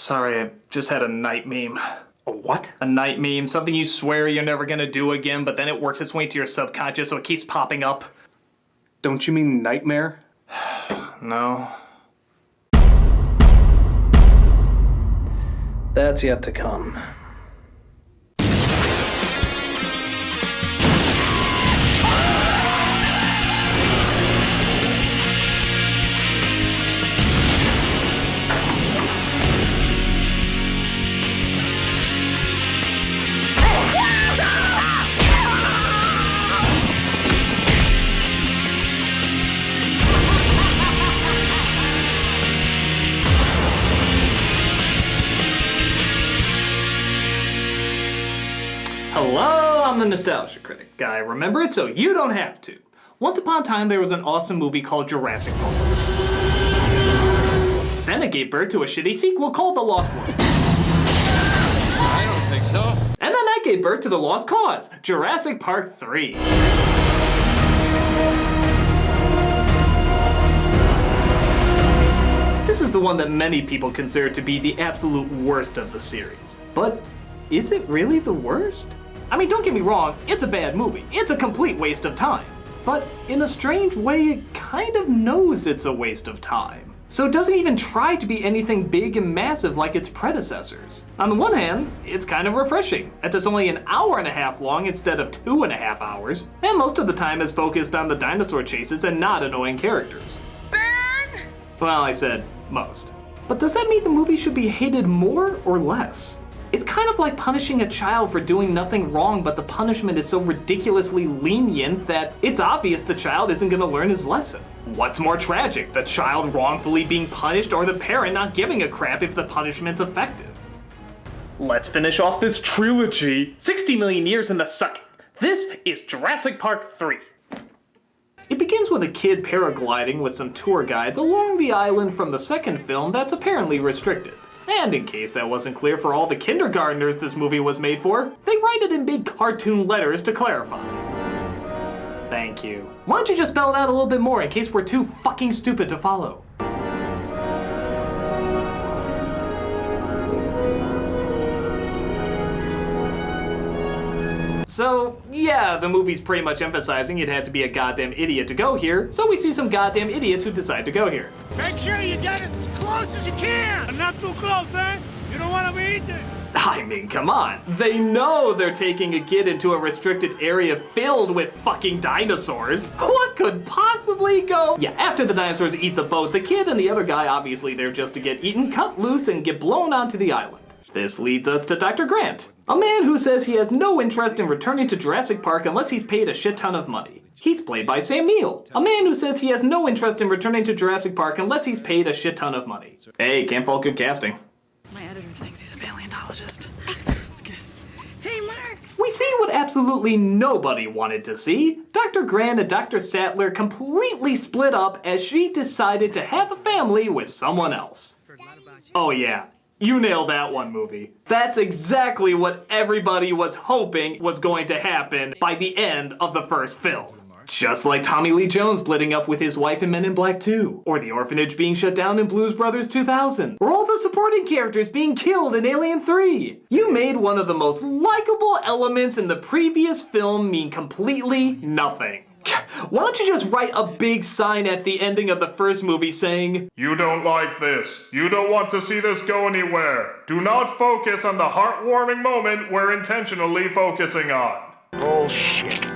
Sorry, I just had a night meme. A what? A night meme, something you swear you're never gonna do again, but then it works its way into your subconscious, so it keeps popping up. Don't you mean nightmare? No. That's yet to come. Hello, I'm the Nostalgia Critic guy. Remember it so you don't have to. Once upon a time, there was an awesome movie called Jurassic Park. Then it gave birth to a shitty sequel called The Lost World. I don't think so. And then that gave birth to The Lost Cause, Jurassic Park 3. This is the one that many people consider to be the absolute worst of the series. But is it really the worst? I mean, don't get me wrong, it's a bad movie. It's a complete waste of time. But in a strange way, it kind of knows it's a waste of time. So it doesn't even try to be anything big and massive like its predecessors. On the one hand, it's kind of refreshing, as it's only an hour and a half long instead of 2.5 hours, and most of the time is focused on the dinosaur chases and not annoying characters. Ben! Well, I said most. But does that mean the movie should be hated more or less? It's kind of like punishing a child for doing nothing wrong, but the punishment is so ridiculously lenient that it's obvious the child isn't gonna learn his lesson. What's more tragic, the child wrongfully being punished or the parent not giving a crap if the punishment's effective? Let's finish off this trilogy. 60 million years in the suck. This is Jurassic Park 3. It begins with a kid paragliding with some tour guides along the island from the second film that's apparently restricted. And in case that wasn't clear for all the kindergartners this movie was made for, they write it in big cartoon letters to clarify. Thank you. Why don't you just spell it out a little bit more in case we're too fucking stupid to follow? So, yeah, the movie's pretty much emphasizing you'd have to be a goddamn idiot to go here, so we see some goddamn idiots who decide to go here. Make sure you get as close as you can! And not too close, eh? You don't want to be eaten! I mean, come on. They know they're taking a kid into a restricted area filled with fucking dinosaurs. What could possibly go? Yeah, after the dinosaurs eat the boat, the kid and the other guy, obviously there just to get eaten, cut loose and get blown onto the island. This leads us to Dr. Grant, a man who says he has no interest in returning to Jurassic Park unless he's paid a shit ton of money. He's played by Sam Neill, a man who says he has no interest in returning to Jurassic Park unless he's paid a shit ton of money. Hey, can't fault good casting. My editor thinks he's a paleontologist. That's good. Hey, Mark! We see what absolutely nobody wanted to see. Dr. Grant and Dr. Sattler completely split up as she decided to have a family with someone else. Oh yeah. You nailed that one, movie. That's exactly what everybody was hoping was going to happen by the end of the first film. Just like Tommy Lee Jones splitting up with his wife in Men in Black 2, or the orphanage being shut down in Blues Brothers 2000, or all the supporting characters being killed in Alien 3. You made one of the most likable elements in the previous film mean completely nothing. Why don't you just write a big sign at the ending of the first movie saying, "You don't like this. You don't want to see this go anywhere. Do not focus on the heartwarming moment we're intentionally focusing on." Bullshit.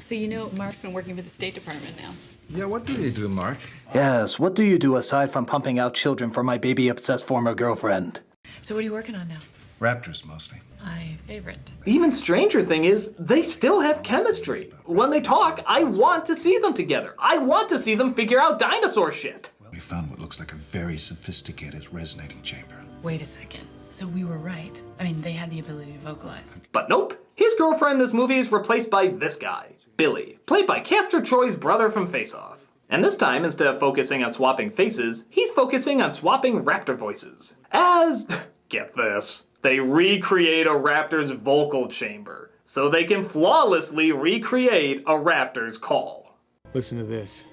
So you know Mark's been working for the State Department now. Yeah, what do you do, Mark? Yes, what do you do aside from pumping out children for my baby-obsessed former girlfriend? So what are you working on now? Raptors, mostly. My favorite. Even stranger thing is, they still have chemistry. When they talk, I want to see them together. I want to see them figure out dinosaur shit. We found what looks like a very sophisticated resonating chamber. Wait a second. So we were right. I mean, they had the ability to vocalize. But nope. His girlfriend in this movie is replaced by this guy, Billy, played by Castor Troy's brother from Face Off. And this time, instead of focusing on swapping faces, he's focusing on swapping raptor voices. As, get this, they recreate a raptor's vocal chamber, so they can flawlessly recreate a raptor's call. Listen to this.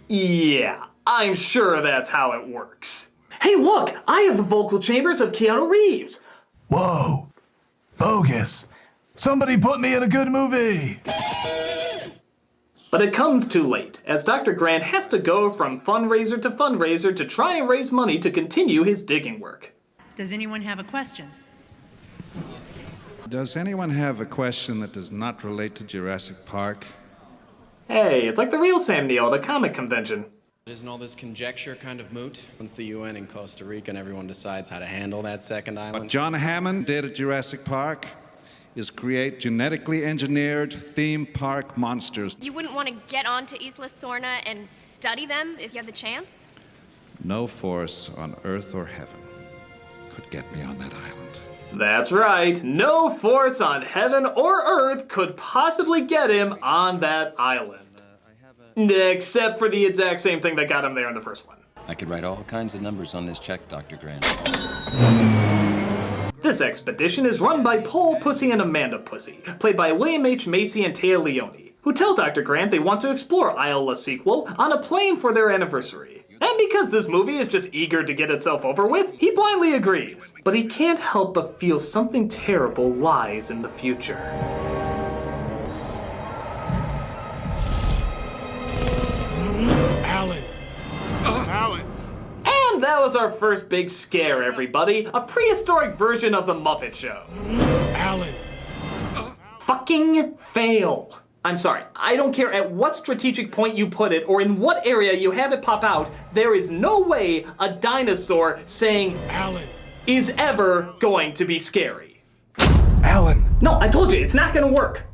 Yeah, I'm sure that's how it works. Hey look, I have the vocal chambers of Keanu Reeves. Whoa. Bogus. Somebody put me in a good movie. But it comes too late, as Dr. Grant has to go from fundraiser to try and raise money to continue his digging work. Does anyone have a question? Does anyone have a question that does not relate to Jurassic Park? Hey, it's like the real Sam Neill at a comic convention. Isn't all this conjecture kind of moot? Once the UN in Costa Rica and everyone decides how to handle that second island. What John Hammond did at Jurassic Park is create genetically engineered theme park monsters. You wouldn't want to get onto Isla Sorna and study them if you had the chance? No force on earth or heaven could get me on that island. That's right, no force on heaven or earth could possibly get him on that island. Except for the exact same thing that got him there in the first one. I could write all kinds of numbers on this check, Dr. Grant. This expedition is run by Paul Pussy and Amanda Pussy, played by William H. Macy and Taya Leone, who tell Dr. Grant they want to explore Isle La Sequel on a plane for their anniversary. And because this movie is just eager to get itself over with, he blindly agrees. But he can't help but feel something terrible lies in the future. Alan. Alan. And that was our first big scare, everybody. A prehistoric version of the Muppet Show. Alan. Fucking fail. I'm sorry, I don't care at what strategic point you put it or in what area you have it pop out, there is no way a dinosaur saying Alan is ever going to be scary. Alan. No, I told you, it's not gonna work.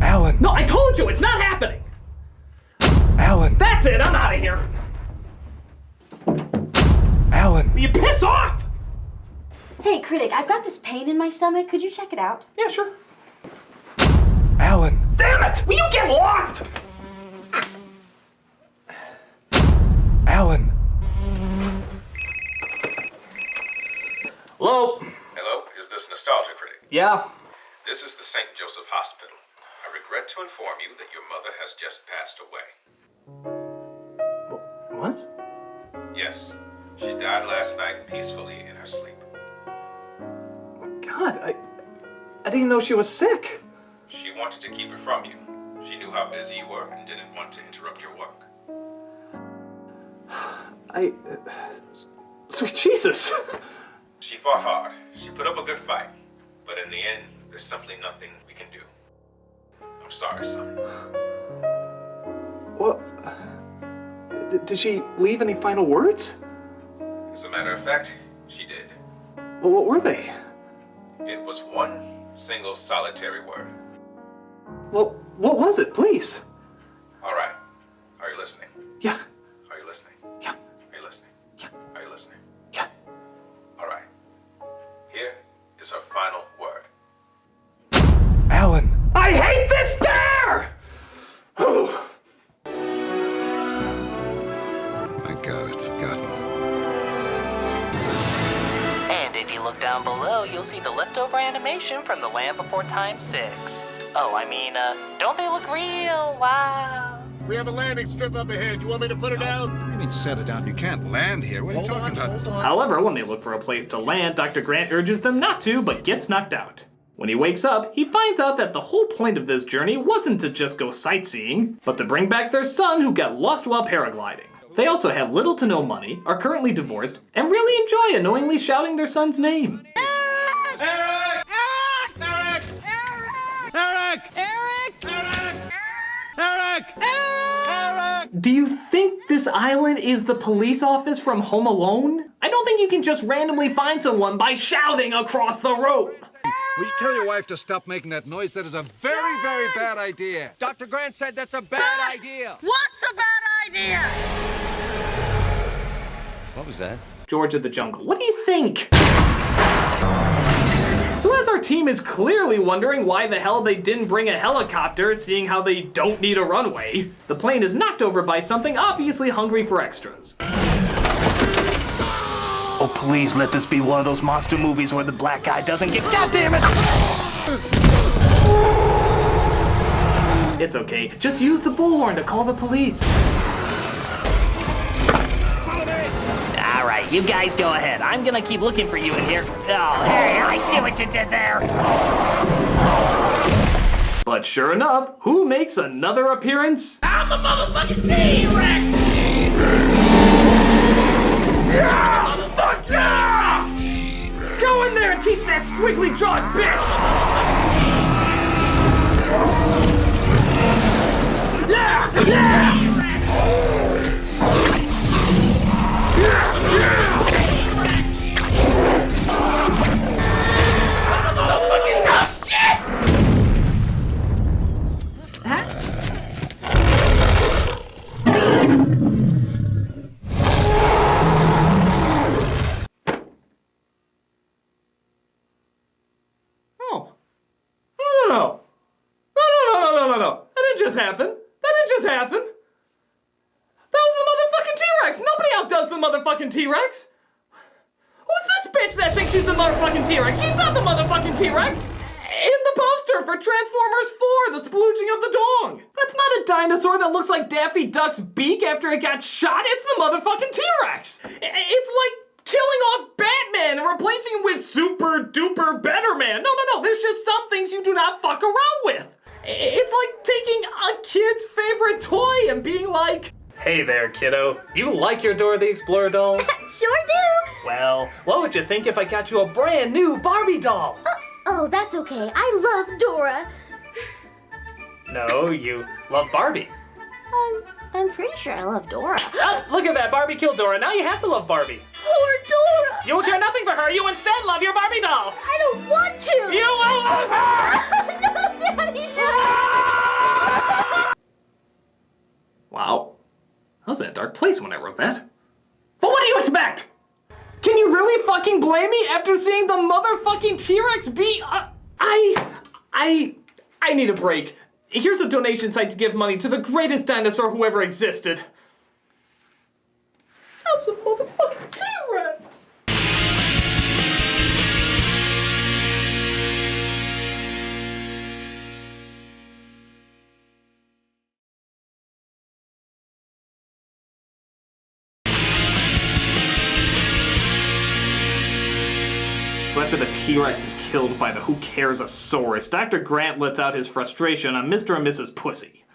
Alan. No, I told you, it's not happening. Alan. That's it, I'm out of here. Alan. You piss off! Hey, Critic, I've got this pain in my stomach. Could you check it out? Yeah, sure. Alan. Damn it! Will you get lost? Alan. Hello? Hello, is this Nostalgia Critic? Yeah? This is the St. Joseph Hospital. I regret to inform you that your mother has just passed away. What? Yes, she died last night peacefully in her sleep. God, I didn't even know she was sick. She wanted to keep it from you. She knew how busy you were and didn't want to interrupt your work. Sweet Jesus. She fought hard. She put up a good fight. But in the end, there's simply nothing we can do. I'm sorry, son. What? Did she leave any final words? As a matter of fact, she did. Well, what were they? It was one single solitary word. Well, what was it, please? All right. Are you listening? Yeah. Are you listening? Yeah. Are you listening? Yeah. Are you listening? Yeah. All right. Here is her final word. Alan. I hate this dare! I got it, forgotten. And if you look down below, you'll see the leftover animation from The Land Before Time 6. Oh, I mean, don't they look real? Wow. We have a landing strip up ahead. You want me to put it down? What do you mean set it down? You can't land here. What are you talking about? However, when they look for a place to land, Dr. Grant urges them not to, but gets knocked out. When he wakes up, he finds out that the whole point of this journey wasn't to just go sightseeing, but to bring back their son who got lost while paragliding. They also have little to no money, are currently divorced, and really enjoy annoyingly shouting their son's name. Eric! Eric! Eric! Eric! Eric! Eric! Eric! Do you think this island is the police office from Home Alone? I don't think you can just randomly find someone by shouting across the room. Will you tell your wife to stop making that noise? That is a very, very bad idea. Dr. Grant said that's a bad idea. What's a bad idea? What was that? George of the Jungle, what do you think? So as our team is clearly wondering why the hell they didn't bring a helicopter, seeing how they don't need a runway, the plane is knocked over by something obviously hungry for extras. Oh, please let this be one of those monster movies where the black guy doesn't get— God damn it! It's okay. Just use the bullhorn to call the police. Alright, you guys go ahead. I'm gonna keep looking for you in here. Oh, hey, I see what you did there. But sure enough, who makes another appearance? I'm a motherfucking T-Rex! Yeah! Motherfucker! Yeah! Go in there and teach that squiggly-jawed bitch! Yeah! Yeah! No. That didn't just happen. That was the motherfucking T-Rex. Nobody outdoes the motherfucking T-Rex. Who's this bitch that thinks she's the motherfucking T-Rex? She's not the motherfucking T-Rex. In the poster for Transformers 4, the splooging of the dong. That's not a dinosaur that looks like Daffy Duck's beak after it got shot. It's the motherfucking T-Rex. It's like killing off Batman and replacing him with super duper better man. No. There's just some things you do not fuck around with. It's like taking a kid's favorite toy and being like, hey there, kiddo. You like your Dora the Explorer doll? Sure do. Well, what would you think if I got you a brand new Barbie doll? Oh, that's okay. I love Dora. No, you love Barbie. I'm pretty sure I love Dora. Oh, look at that. Barbie killed Dora. Now you have to love Barbie. Poor Dora. You will care nothing for her. You instead love your Barbie doll. I don't want to. You will love her. No, Daddy, no. Wow. I was in a dark place when I wrote that. But what do you expect? Can you really fucking blame me after seeing the motherfucking T-Rex be... I need a break. Here's a donation site to give money to the greatest dinosaur who ever existed. How's a motherfucking T-Rex? So after the T-Rex is killed by the Who Cares-osaurus, Dr. Grant lets out his frustration on Mr. and Mrs. Pussy.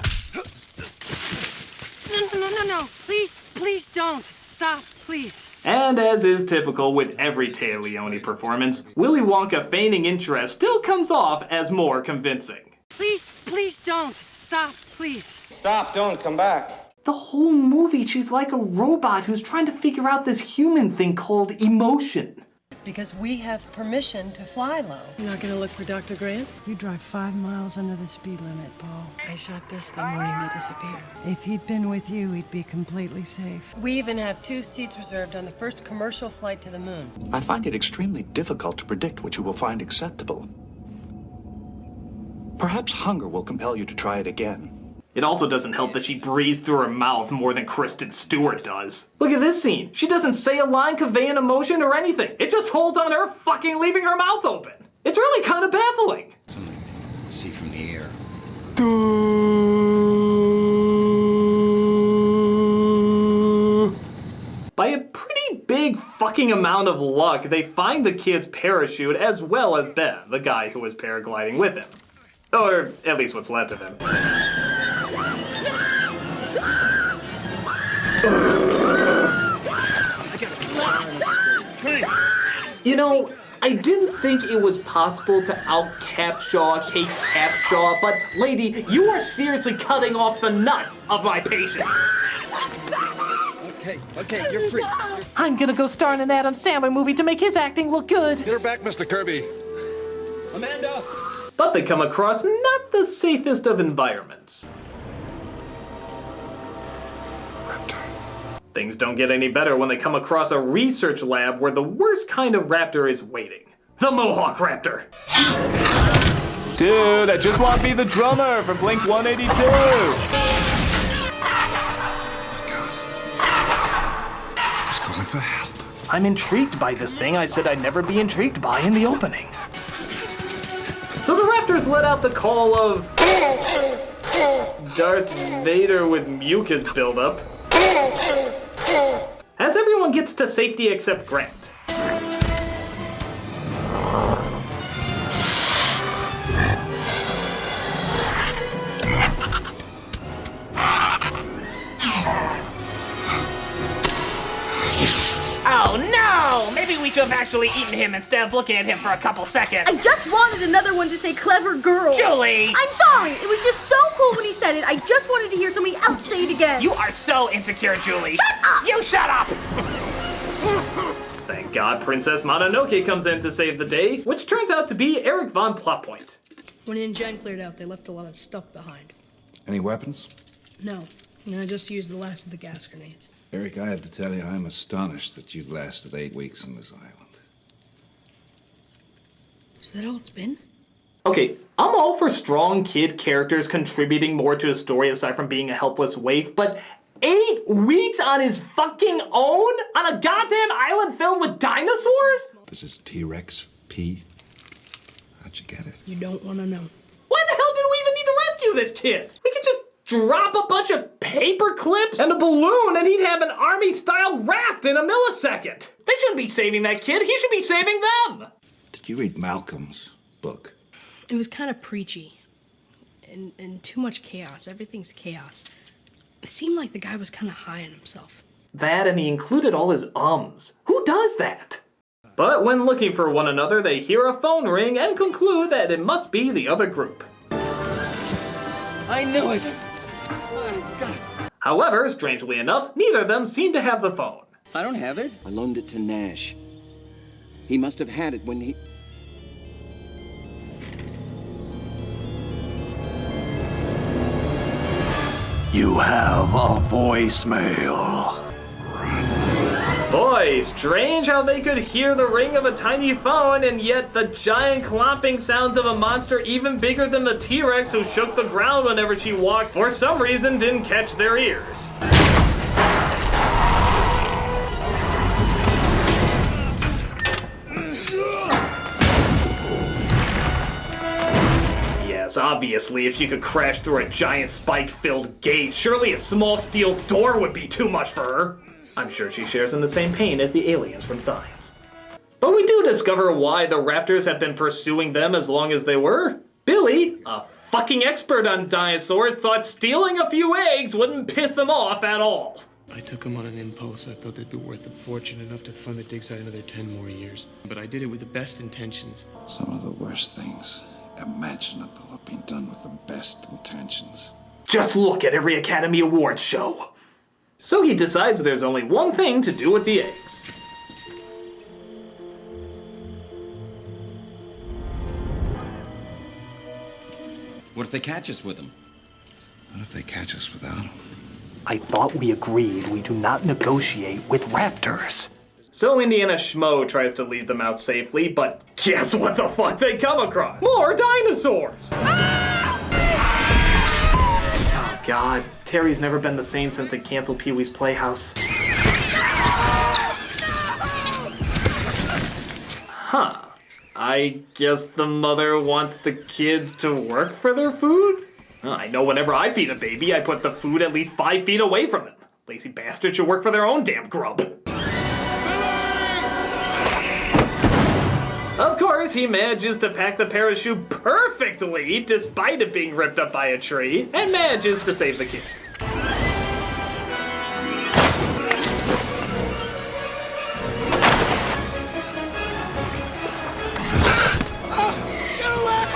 No. Please don't. Stop, please. And as is typical with every Taya Leone performance, Willy Wonka feigning interest still comes off as more convincing. Please don't. Stop, please. Stop, don't, come back. The whole movie, she's like a robot who's trying to figure out this human thing called emotion. Because we have permission to fly low. You're not gonna look for Dr. Grant? You drive 5 miles under the speed limit, Paul. I shot this the morning they disappeared. If he'd been with you, he'd be completely safe. We even have 2 seats reserved on the first commercial flight to the moon. I find it extremely difficult to predict what you will find acceptable. Perhaps hunger will compel you to try it again. It also doesn't help that she breathes through her mouth more than Kristen Stewart does. Look at this scene. She doesn't say a line conveying emotion or anything. It just holds on her fucking leaving her mouth open. It's really kind of baffling. Something to see from the air. By a pretty big fucking amount of luck, they find the kid's parachute as well as Ben, the guy who was paragliding with him. Or at least what's left of him. You know, I didn't think it was possible to out-Capshaw Kate Capshaw, but lady, you are seriously cutting off the nuts of my patient. Okay, you're free. I'm gonna go star in an Adam Sandler movie to make his acting look good. Get her back, Mr. Kirby. Amanda! But they come across not the safest of environments. Things don't get any better when they come across a research lab where the worst kind of raptor is waiting. The Mohawk Raptor. Dude, I just want to be the drummer from Blink 182. He's calling for help. I'm intrigued by this thing I said I'd never be intrigued by in the opening. So the raptors let out the call of... Darth Vader with mucus buildup. As everyone gets to safety except Grant. Oh no! Maybe we should have actually eaten him instead of looking at him for a couple seconds. I just wanted another one to say clever girl. Julie! I'm sorry. It was just so cool when he said it. I just wanted to hear somebody else say it again. You are so insecure, Julie. Shut up! You shut up! Thank God Princess Mononoke comes in to save the day, which turns out to be Eric Von Plotpoint. When the engine cleared out, they left a lot of stuff behind. Any weapons? No, I just used the last of the gas grenades. Eric, I had to tell you, I'm astonished that you've lasted 8 weeks on this island. Is that all it's been? Okay, I'm all for strong kid characters contributing more to a story aside from being a helpless waif, but 8 weeks on his fucking own? On a goddamn island filled with dinosaurs? This is T-Rex P. How'd you get it? You don't want to know. Why the hell did we even need to rescue this kid? We could just drop a bunch of paper clips and a balloon and he'd have an army-style raft in a millisecond. They shouldn't be saving that kid, he should be saving them. Did you read Malcolm's book? It was kind of preachy. And too much chaos. Everything's chaos. It seemed like the guy was kind of high on himself. That, and he included all his ums. Who does that? But when looking for one another, they hear a phone ring and conclude that it must be the other group. I knew it! Oh, God. However, strangely enough, neither of them seem to have the phone. I don't have it. I loaned it to Nash. He must have had it when he... You have a voicemail. Boy, strange how they could hear the ring of a tiny phone and yet the giant clomping sounds of a monster even bigger than the T-Rex who shook the ground whenever she walked for some reason didn't catch their ears. Yes, obviously, if she could crash through a giant spike-filled gate, surely a small steel door would be too much for her. I'm sure she shares in the same pain as the aliens from Science. But we do discover why the raptors have been pursuing them as long as they were. Billy, a fucking expert on dinosaurs, thought stealing a few eggs wouldn't piss them off at all. I took them on an impulse. I thought they'd be worth a fortune, enough to fund the dig site another 10 more years. But I did it with the best intentions. Some of the worst things imaginable have been done with the best intentions. Just look at every Academy Awards show. So he decides there's only one thing to do with the eggs. What if they catch us with them? What if they catch us without them? I thought we agreed we do not negotiate with raptors. So Indiana Schmo tries to lead them out safely, but guess what the fuck they come across? More dinosaurs! Oh God, Terry's never been the same since they canceled Pee-wee's Playhouse. Huh. I guess the mother wants the kids to work for their food? I know whenever I feed a baby, I put the food at least 5 feet away from them. Lazy bastards should work for their own damn grub. Of course, he manages to pack the parachute perfectly, despite it being ripped up by a tree, and manages to save the kid.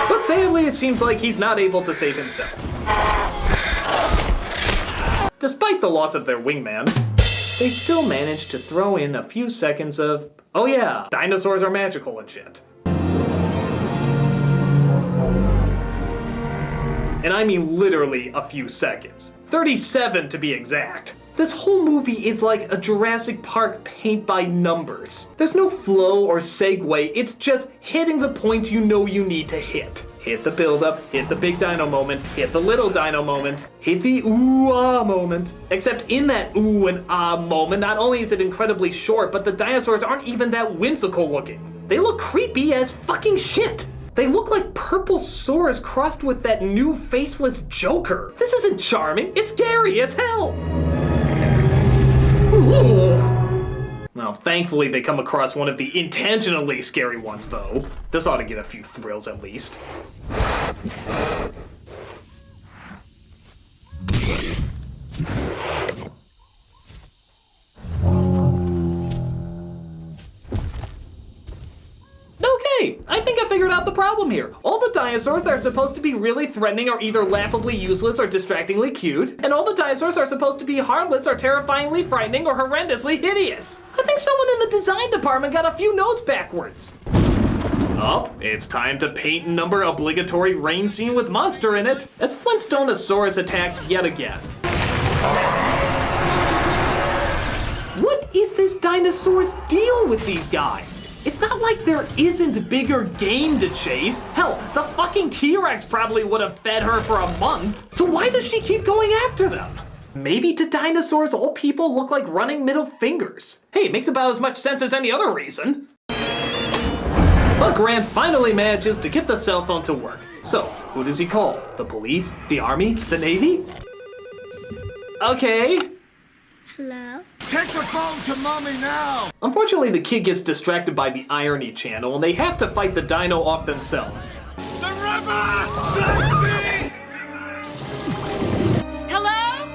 But sadly, it seems like he's not able to save himself. Despite the loss of their wingman, they still manage to throw in a few seconds of, oh yeah, dinosaurs are magical and shit. And I mean literally a few seconds. 37 to be exact. This whole movie is like a Jurassic Park paint by numbers. There's no flow or segue, it's just hitting the points you know you need to hit. Hit the build-up, hit the big dino moment, hit the little dino moment, hit the ooh-ah moment. Except in that ooh and ah moment, not only is it incredibly short, but the dinosaurs aren't even that whimsical looking. They look creepy as fucking shit. They look like purple sores crossed with that new faceless Joker. This isn't charming, it's scary as hell. Ooh. Well, thankfully they come across one of the intentionally scary ones, though. This ought to get a few thrills at least. Okay, I think I figured out the problem here. All the dinosaurs that are supposed to be really threatening are either laughably useless or distractingly cute, and all the dinosaurs are supposed to be harmless or terrifyingly frightening or horrendously hideous. I think someone in the design department got a few notes backwards. Oh, it's time to paint and number obligatory rain scene with monster in it, as Flintstoneosaurus attacks yet again. What is this dinosaur's deal with these guys? It's not like there isn't bigger game to chase. Hell, the fucking T-Rex probably would have fed her for a month. So why does she keep going after them? Maybe to dinosaurs, all people look like running middle fingers. Hey, it makes about as much sense as any other reason. But Grant finally manages to get the cell phone to work. So, who does he call? The police? The army? The navy? Okay. Hello? Take the phone to mommy now! Unfortunately, the kid gets distracted by the irony channel and they have to fight the dino off themselves. The river! Save me! Hello?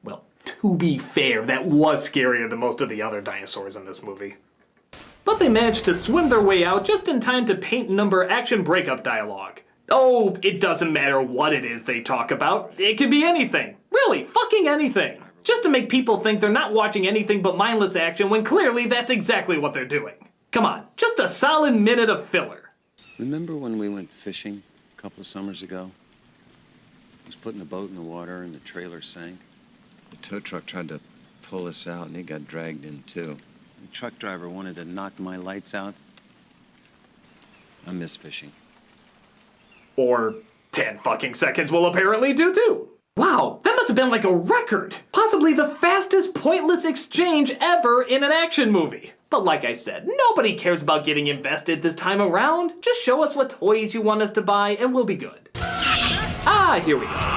Well, to be fair, that was scarier than most of the other dinosaurs in this movie. But they managed to swim their way out just in time to paint number action breakup dialogue. Oh, it doesn't matter what it is they talk about. It could be anything. Really, fucking anything. Just to make people think they're not watching anything but mindless action when clearly that's exactly what they're doing. Come on, just a solid minute of filler. Remember when we went fishing a couple of summers ago? I was putting the boat in the water and the trailer sank. The tow truck tried to pull us out and it got dragged in too. The truck driver wanted to knock my lights out. I miss fishing. Or 10 fucking seconds will apparently do too. Wow, that must have been like a record. Possibly the fastest pointless exchange ever in an action movie. But like I said, nobody cares about getting invested this time around. Just show us what toys you want us to buy and we'll be good. Ah, here we go.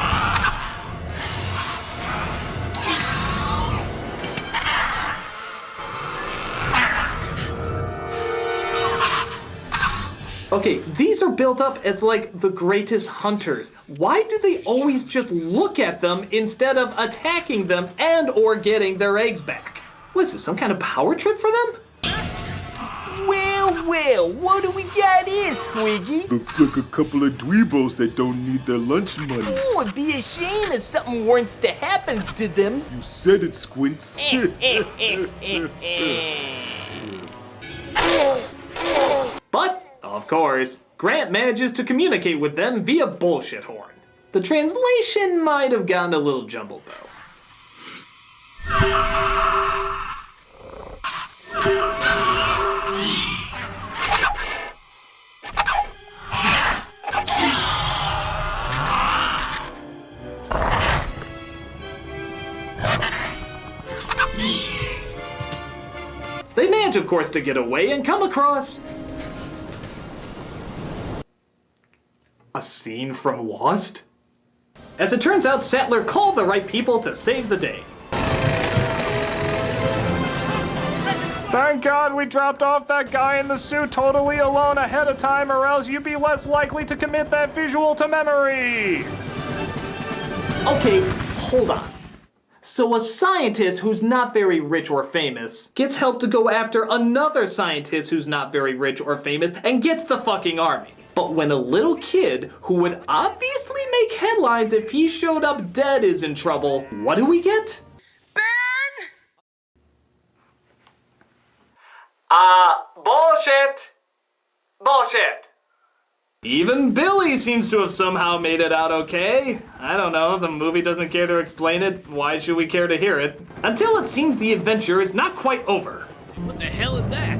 Okay, these are built up as like the greatest hunters. Why do they always just look at them instead of attacking them and or getting their eggs back? What is this, some kind of power trip for them? Well, what do we got here, Squiggy? Looks like a couple of dweebos that don't need their lunch money. Oh, it'd be a shame if something wants to happen to them. You said it, Squints. But, of course, Grant manages to communicate with them via bullshit horn. The translation might have gotten a little jumbled, though. They manage, of course, to get away and come across a scene from Lost? As it turns out, Sattler called the right people to save the day. Thank God we dropped off that guy in the suit totally alone ahead of time, or else you'd be less likely to commit that visual to memory. Okay, hold on. So a scientist who's not very rich or famous gets help to go after another scientist who's not very rich or famous and gets the fucking army. But when a little kid who would obviously make headlines if he showed up dead is in trouble, what do we get? Bullshit! Bullshit! Even Billy seems to have somehow made it out okay. I don't know, the movie doesn't care to explain it, why should we care to hear it? Until it seems the adventure is not quite over. What the hell is that?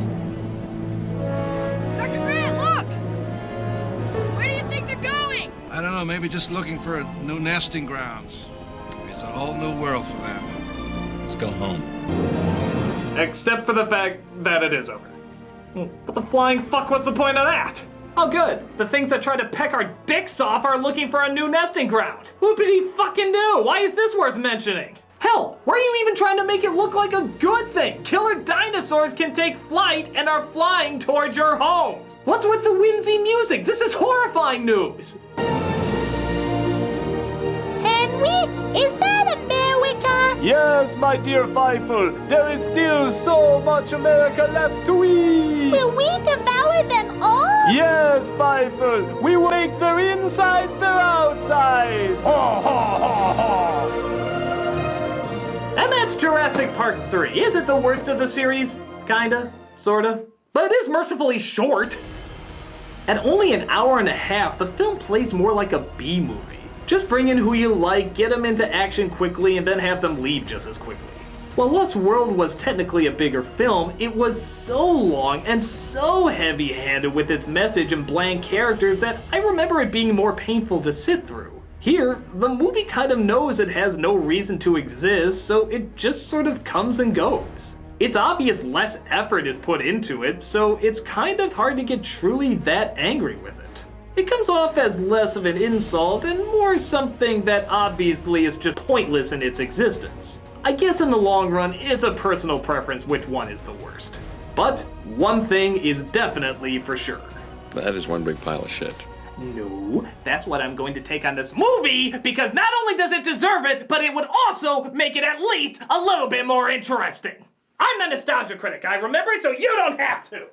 Dr. Grant, look! Where do you think they're going? I don't know, maybe just looking for new nesting grounds. It's a whole new world for them. Let's go home. Except for the fact that it is over. But the flying fuck, what's the point of that? Oh good, the things that try to peck our dicks off are looking for a new nesting ground. Whoopity fucking do, why is this worth mentioning? Hell, why are you even trying to make it look like a good thing? Killer dinosaurs can take flight and are flying towards your homes. What's with the whimsy music? This is horrifying news. Henry, is that America? Yes, my dear Feifel, there is still so much America left to eat. Will we devour them all? Yes, Feifel, we will make their insides their outsides. Ha ha ha ha. And that's Jurassic Park 3. Is it the worst of the series? Kinda, sorta. But it is mercifully short. At only an hour and a half, the film plays more like a B movie. Just bring in who you like, get them into action quickly, and then have them leave just as quickly. While Lost World was technically a bigger film, it was so long and so heavy-handed with its message and bland characters that I remember it being more painful to sit through. Here, the movie kind of knows it has no reason to exist, so it just sort of comes and goes. It's obvious less effort is put into it, so it's kind of hard to get truly that angry with it. It comes off as less of an insult and more something that obviously is just pointless in its existence. I guess in the long run, it's a personal preference which one is the worst. But one thing is definitely for sure. That is one big pile of shit. No, that's what I'm going to take on this movie, because not only does it deserve it, but it would also make it at least a little bit more interesting. I'm the Nostalgia Critic, I remember, so you don't have to.